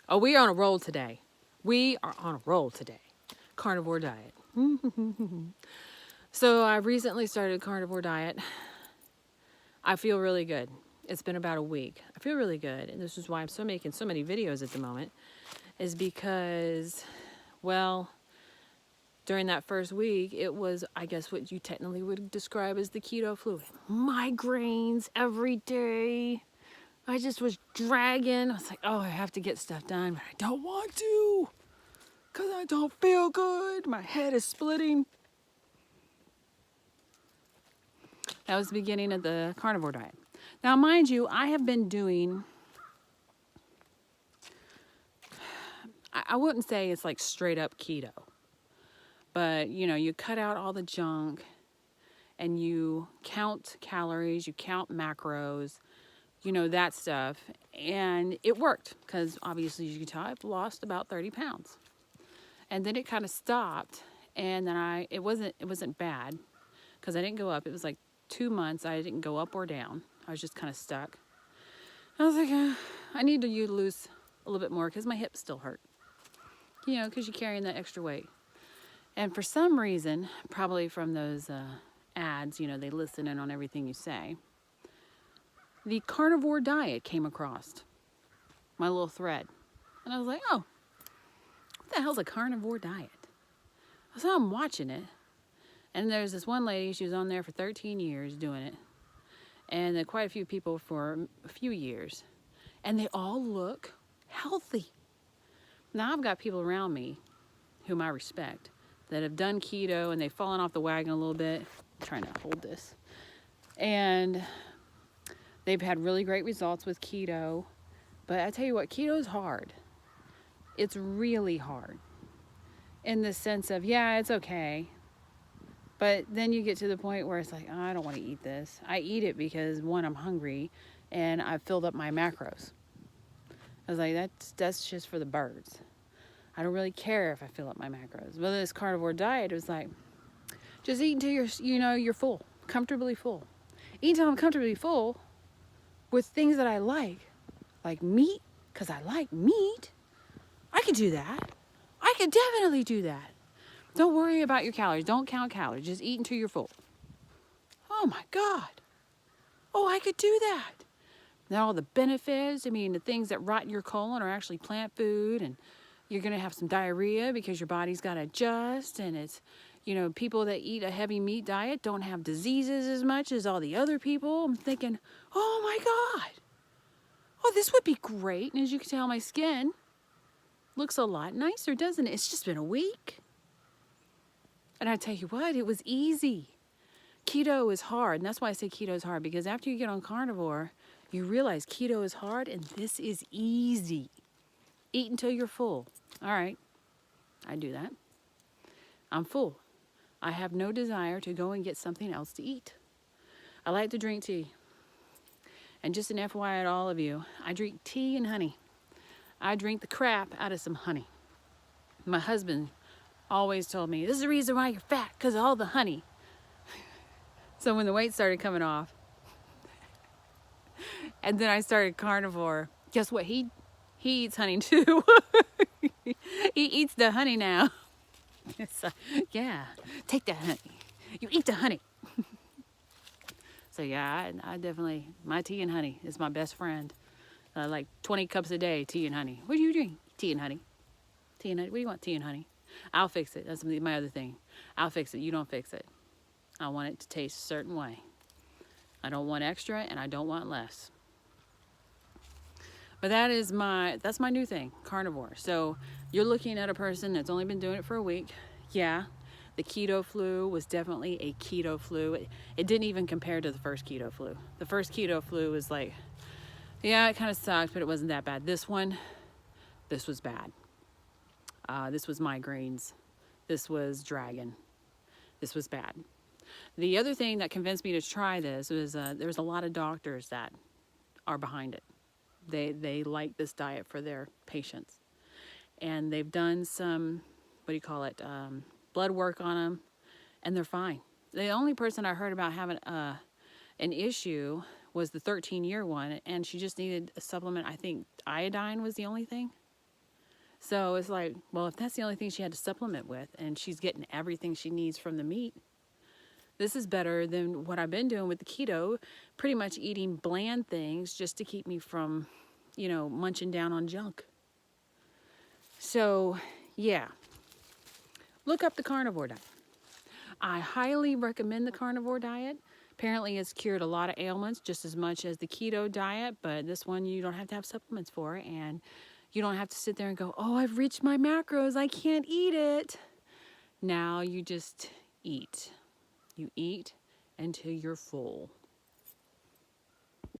Oh, we are on a roll today. We are on a roll today. Carnivore diet. So I recently started carnivore diet. I feel really good. It's been about a week. I feel really good. And this is why I'm making so many videos at the moment, is because, well, during that first week, it was, I guess, what you technically would describe as the keto flu. Migraines every day. I just was dragging. I was like, oh, I have to get stuff done, but I don't want to because I don't feel good. My head is splitting. That was the beginning of the carnivore diet. Now, mind you, I have been doing, I wouldn't say it's like straight up keto, but you cut out all the junk and you count calories, you count macros, that stuff. And it worked because obviously, as you can tell, I've lost about 30 pounds. And then it kind of stopped. And then it wasn't bad because I didn't go up. It was like 2 months. I didn't go up or down. I was just kind of stuck. I was like, I need to lose a little bit more because my hips still hurt. Because you're carrying that extra weight. And for some reason, probably from those ads, they listen in on everything you say. The carnivore diet came across my little thread. And I was like, oh, what the hell's a carnivore diet? So I'm watching it. And there's this one lady, she was on there for 13 years doing it. And then quite a few people for a few years. And they all look healthy. Now I've got people around me whom I respect that have done keto and they've fallen off the wagon a little bit. I'm trying to hold this. And they've had really great results with keto. But I tell you what, keto is hard. It's really hard. In the sense of, yeah, it's okay. But then you get to the point where it's like, oh, I don't want to eat this. I eat it because, one, I'm hungry and I've filled up my macros. I was like, that's just for the birds. I don't really care if I fill up my macros. But this carnivore diet, it was like, just eat until you're full, comfortably full. Eat until I'm comfortably full with things that I like meat, because I like meat. I could do that. I could definitely do that. Don't worry about your calories. Don't count calories. Just eat until you're full. Oh my God. Oh, I could do that. Now all the benefits, the things that rot your colon are actually plant food, and you're going to have some diarrhea because your body's got to adjust, and it's, people that eat a heavy meat diet don't have diseases as much as all the other people. I'm thinking, oh my God. Oh, this would be great. And as you can tell, my skin looks a lot nicer, doesn't it? It's just been a week. And I tell you what, it was easy. Keto is hard. And that's why I say keto is hard, because after you get on carnivore, you realize keto is hard and this is easy. Eat until you're full. All right. I do that. I'm full. I have no desire to go and get something else to eat. I like to drink tea. And just an FYI to all of you, I drink tea and honey. I drink the crap out of some honey. My husband always told me, this is the reason why you're fat, because of all the honey. So when the weight started coming off, and then I started carnivore, guess what? He eats honey too. He eats the honey now. It's like, yeah, take that honey. You eat the honey. So yeah, I definitely, my tea and honey is my best friend. Like 20 cups a day, tea and honey. What do you drink? Tea and honey. Tea and honey. What do you want? Tea and honey. I'll fix it. That's my other thing. I'll fix it. You don't fix it. I want it to taste a certain way. I don't want extra and I don't want less. But that's my new thing, carnivore. So you're looking at a person that's only been doing it for a week. Yeah, the keto flu was definitely a keto flu. It didn't even compare to the first keto flu. The first keto flu was like, yeah, it kind of sucked, but it wasn't that bad. This was bad. This was migraines. This was dragging. This was bad. The other thing that convinced me to try this was there's a lot of doctors that are behind it. They like this diet for their patients. And they've done some, blood work on them, and they're fine. The only person I heard about having an issue was the 13-year one, and she just needed a supplement. I think iodine was the only thing. So it's like, well, if that's the only thing she had to supplement with and she's getting everything she needs from the meat, this is better than what I've been doing with the keto, pretty much eating bland things just to keep me from, munching down on junk. So, yeah, look up the carnivore diet. I highly recommend the carnivore diet. Apparently, it's cured a lot of ailments just as much as the keto diet, but this one you don't have to have supplements for, and you don't have to sit there and go, oh, I've reached my macros, I can't eat it. Now you just eat. You eat until you're full.